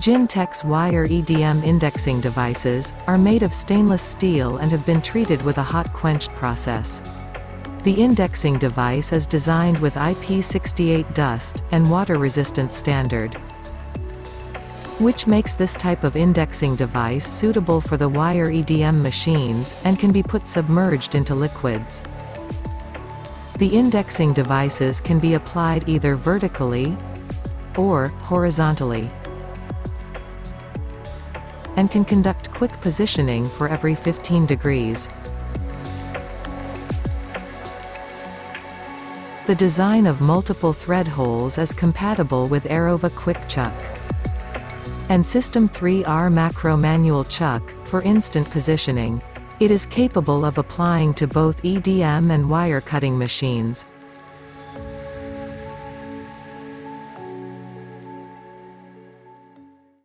GinTech's wire EDM indexing devices are made of stainless steel and have been treated with a hot quenched process. The indexing device is designed with IP68 dust and water-resistant standard, which makes this type of indexing device suitable for the wire EDM machines, and can be put submerged into liquids. The indexing devices can be applied either vertically or horizontally, and can conduct quick positioning for every 15 degrees. The design of multiple thread holes is compatible with Arova Quick Chuck and System 3R Macro Manual Chuck for instant positioning. It is capable of applying to both EDM and wire cutting machines.